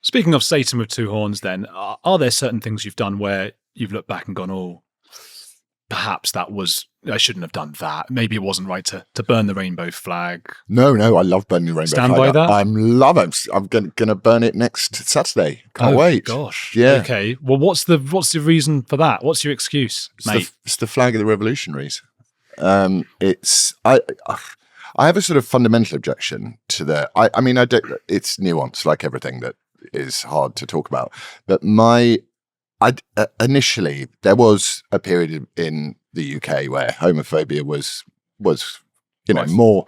Speaking of Satan with two horns, then, are there certain things you've done where you've looked back and gone, oh, perhaps I shouldn't have done that. Maybe it wasn't right to burn the rainbow flag. No, I love burning the rainbow flag. Stand by that? I love it. I'm going to burn it next Saturday. Can't wait. Gosh. Yeah. Okay. Well, what's the reason for that? What's your excuse, mate? It's the flag of the revolutionaries. I have a sort of fundamental objection to I mean, it's nuanced, like everything that is hard to talk about. But initially, there was a period in the UK where homophobia was more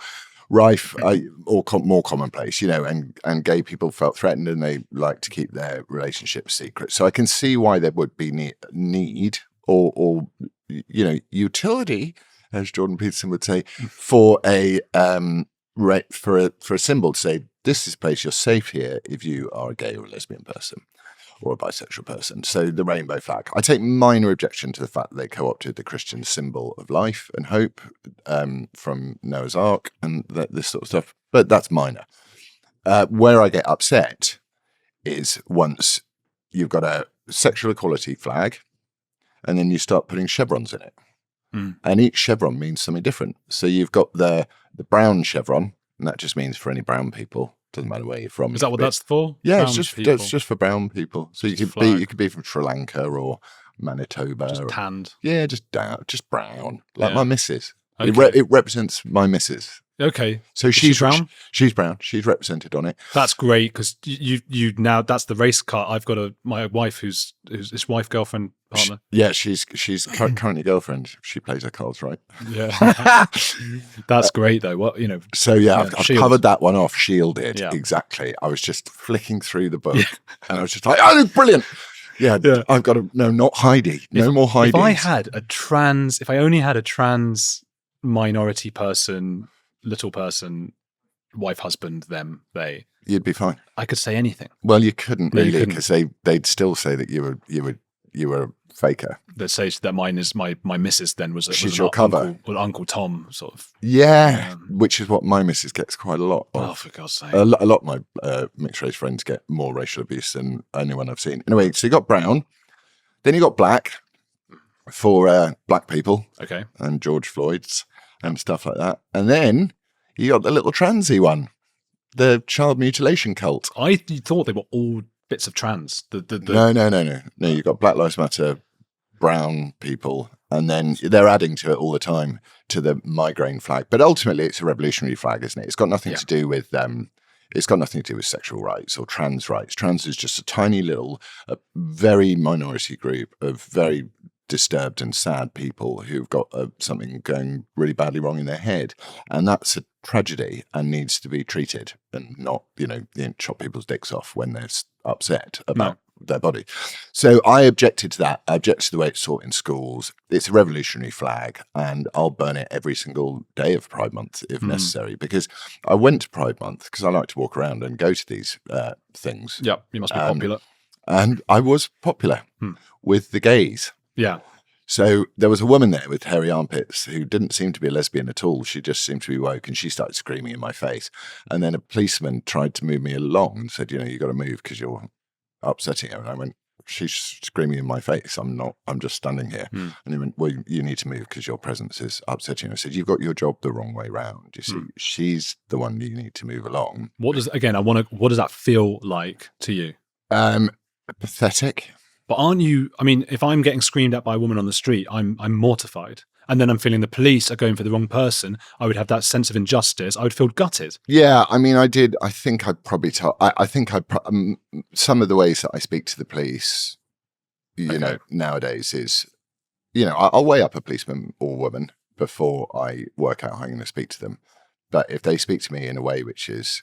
rife or more commonplace, and gay people felt threatened and they like to keep their relationships secret. So I can see why there would be need or utility, as Jordan Peterson would say, for a symbol to say, this is a place you're safe here if you are a gay or a lesbian person or a bisexual person. So the rainbow flag. I take minor objection to the fact that they co-opted the Christian symbol of life and hope from Noah's Ark and this sort of stuff, but that's minor. Where I get upset is once you've got a sexual equality flag and then you start putting chevrons in it. And each chevron means something different. So you've got the brown chevron, and that just means for any brown people. Doesn't matter where you're from. Is that what that's for? Yeah, it's just for brown people. So you could be from Sri Lanka or Manitoba. Just tanned. Yeah, just brown. Like my missus. Okay. It represents my missus. Okay. So she's brown? She's brown. She's represented on it. That's great because you now that's the race card. I've got my wife who's his wife, girlfriend, partner. She's currently girlfriend. She plays her cards right. Yeah. That's great though. What So I've covered that one off. Shielded. Yeah. Exactly. I was just flicking through the book and I was just like, oh, brilliant. Yeah. I've got not Heidi. No more Heidi. If I only had a trans minority person, little person, wife, husband, them, they, you'd be fine. I could say anything. Well, you couldn't really, because they'd still say that you were a faker. They'd say that mine is my missus. Then was she's your cover, Uncle Tom sort of. Yeah, which is what my missus gets quite a lot of. Oh, for God's sake! A lot of my mixed race friends get more racial abuse than anyone I've seen. Anyway, so you got brown, then you got black for black people, okay, and George Floyd's and stuff like that, and then you got the little transy one, the child mutilation cult. I thought they were all bits of trans. No. You got Black Lives Matter, brown people, and then they're adding to it all the time to the migraine flag. But ultimately, it's a revolutionary flag, isn't it? It's got nothing to do with it's got nothing to do with sexual rights or trans rights. Trans is just a tiny little, very minority group of very disturbed and sad people who've got something going really badly wrong in their head, and that's a tragedy and needs to be treated, and not chop people's dicks off when they're upset about their body. So I objected to that. I objected to the way it's taught in schools. It's a revolutionary flag, and I'll burn it every single day of Pride Month if necessary, because I went to Pride Month because I like to walk around and go to these things. Yeah, you must be popular. And I was popular with the gays. Yeah. So there was a woman there with hairy armpits who didn't seem to be a lesbian at all. She just seemed to be woke, and she started screaming in my face. And then a policeman tried to move me along and said, you got to move because you're upsetting her. And I went, she's screaming in my face. I'm not, I'm just standing here. And he went, well, you need to move because your presence is upsetting her. I said, you've got your job the wrong way round. You see, she's the one you need to move along. What does that feel like to you? Pathetic. But aren't you, I mean, if I'm getting screamed at by a woman on the street, I'm mortified. And then I'm feeling the police are going for the wrong person. I would have that sense of injustice. I would feel gutted. Yeah, I mean, I did. I think I'd probably tell, some of the ways that I speak to the police, nowadays is, I'll weigh up a policeman or woman before I work out how I'm going to speak to them. But if they speak to me in a way which is,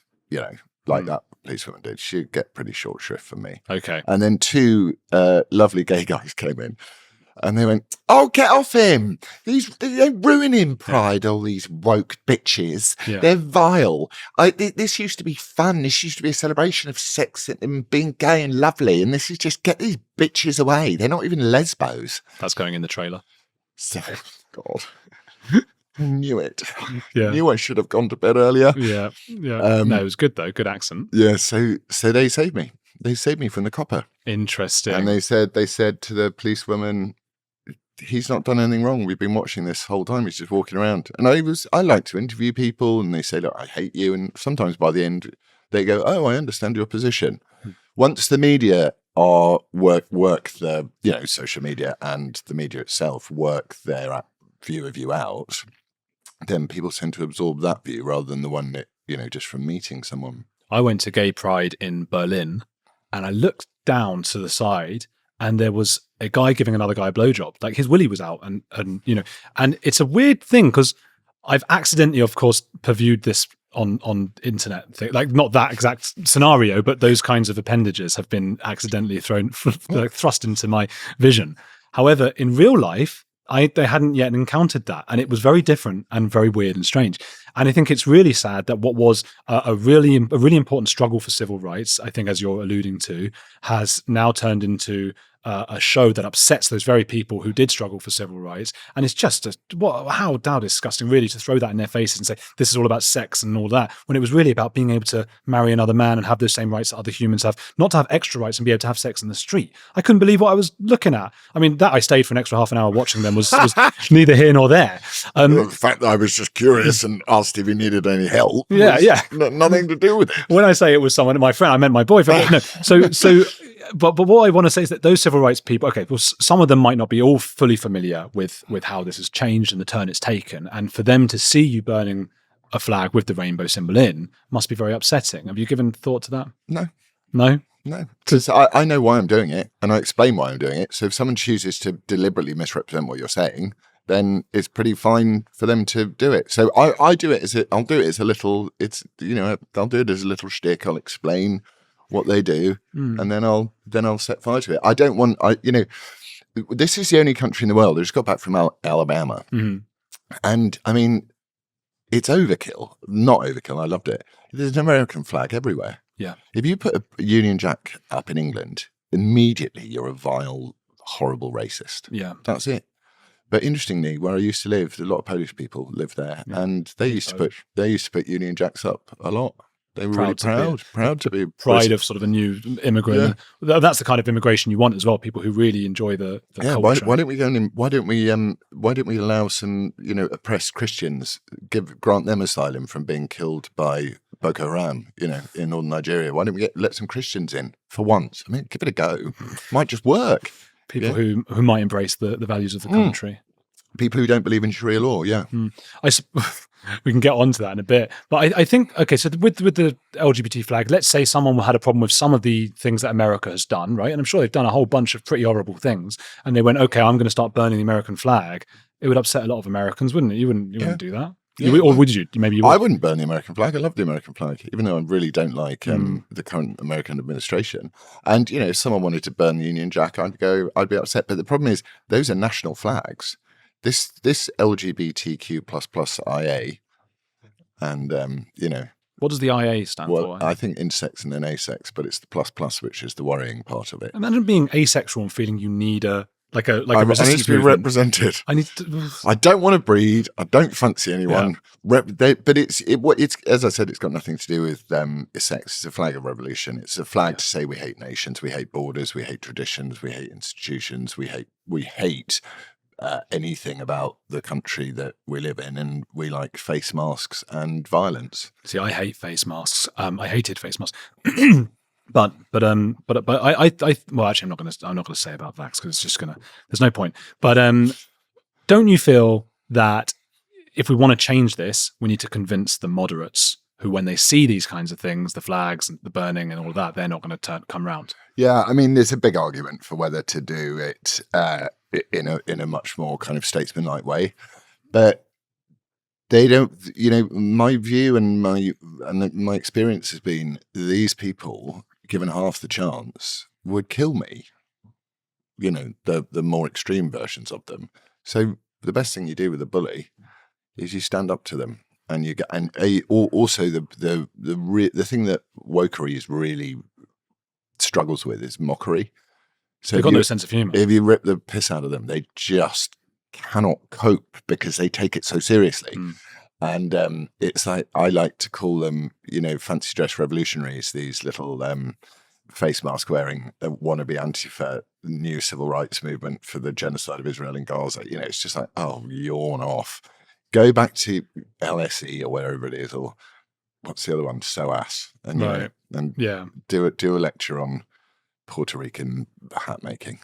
like that policewoman did, she'd get pretty short shrift from me. Okay. And then two lovely gay guys came in and they went, oh, get off him. They're ruining Pride, all these woke bitches. Yeah. They're vile. This used to be fun. This used to be a celebration of sex and being gay and lovely. And this is just, get these bitches away. They're not even lesbos. That's going in the trailer. So, God. Knew it. Yeah. Knew I should have gone to bed earlier. Yeah. No, it was good though. Good accent. Yeah. So they saved me. They saved me from the copper. Interesting. And they said to the policewoman, he's not done anything wrong. We've been watching this whole time. He's just walking around. And I like to interview people, and they say, look, I hate you. And sometimes by the end, they go, oh, I understand your position. Once the media work the, social media and the media itself work their view of you out, then people tend to absorb that view rather than the one that, just from meeting someone. I went to Gay Pride in Berlin, and I looked down to the side, and there was a guy giving another guy a blowjob. Like, his willy was out, and and it's a weird thing because I've accidentally, of course, purviewed this on internet thing. Like, not that exact scenario, but those kinds of appendages have been accidentally thrust into my vision. However, in real life, they hadn't yet encountered that, and it was very different and very weird and strange. And I think it's really sad that what was a really important struggle for civil rights, I think, as you're alluding to, has now turned into a show that upsets those very people who did struggle for civil rights. And it's just how disgusting, really, to throw that in their faces and say this is all about sex and all that, when it was really about being able to marry another man and have those same rights that other humans have, not to have extra rights and be able to have sex in the street. I couldn't believe what I was looking at. I mean, that I stayed for an extra half an hour watching them was neither here nor there. The fact that I was just curious and asked if he needed any help. Yeah. Nothing to do with it. When I say it was someone, my friend, I meant my boyfriend. No, but what I want to say is that those civil rights people, okay, well, some of them might not be all fully familiar with how this has changed and the turn it's taken, and for them to see you burning a flag with the rainbow symbol in must be very upsetting. Have you given thought to that? No, because I know why I'm doing it, and I explain why I'm doing it. So if someone chooses to deliberately misrepresent what you're saying, then it's pretty fine for them to do it. So I'll do it as a little shtick. I'll explain what they do, and then I'll set fire to it. I don't want, this is the only country in the world. I just got back from Alabama, and I mean, it's overkill. Not overkill. I loved it. There's an American flag everywhere. Yeah. If you put a Union Jack up in England, immediately you're a vile, horrible racist. Yeah. That's it. But interestingly, where I used to live, a lot of Polish people lived there, and they used to put Union Jacks up a lot. They were really proud to be pride of sort of a new immigrant. Yeah. That's the kind of immigration you want as well. People who really enjoy the culture. Why don't we go in? Why don't we allow some oppressed Christians, grant them asylum from being killed by Boko Haram? In northern Nigeria. Why don't we let some Christians in for once? I mean, give it a go. Might just work. People who might embrace the values of the country. People who don't believe in Sharia law. Yeah. We can get onto that in a bit. But I think, okay, so with the LGBT flag, let's say someone had a problem with some of the things that America has done, right? And I'm sure they've done a whole bunch of pretty horrible things. And they went, okay, I'm going to start burning the American flag. It would upset a lot of Americans, wouldn't it? You wouldn't do that. Yeah. Or would you? Maybe you would. I wouldn't burn the American flag. I love the American flag, even though I really don't like the current American administration. And, if someone wanted to burn the Union Jack, I'd be upset. But the problem is, those are national flags. This LGBTQ++ IA, and what does the IA stand for? I think intersex and then asex, but it's the plus, which is the worrying part of it. Imagine being asexual and feeling you need a resistance I need to be movement. Represented. I don't want to breed. I don't fancy anyone. Yeah. But it's as I said, it's got nothing to do with sex. It's a flag of revolution. It's a flag to say we hate nations, we hate borders, we hate traditions, we hate institutions, we hate anything about the country that we live in, and we like face masks and violence. See, I hate face masks. I hated face masks. But I well, actually, I'm not gonna say about vax because it's just there's no point. But don't you feel that if we want to change this, we need to convince the moderates who, when they see these kinds of things, the flags and the burning and all of that, they're not going to come round? Yeah, I mean, there's a big argument for whether to do it in a much more kind of statesmanlike way, but they don't. My view and my experience has been these people, given half the chance, would kill me. The more extreme versions of them. So the best thing you do with a bully is you stand up to them, and you get. And also the thing that wokery is really struggles with is mockery. So they've got no sense of humor. If you rip the piss out of them, they just cannot cope because they take it so seriously. And it's like, I like to call them, fancy dress revolutionaries, these little face mask wearing wannabe Antifa new civil rights movement for the genocide of Israel in Gaza. You know, it's just like, oh, yawn off. Go back to LSE or wherever it is, or what's the other one? SOAS, and Right. and Yeah. do a lecture on Puerto Rican hat making.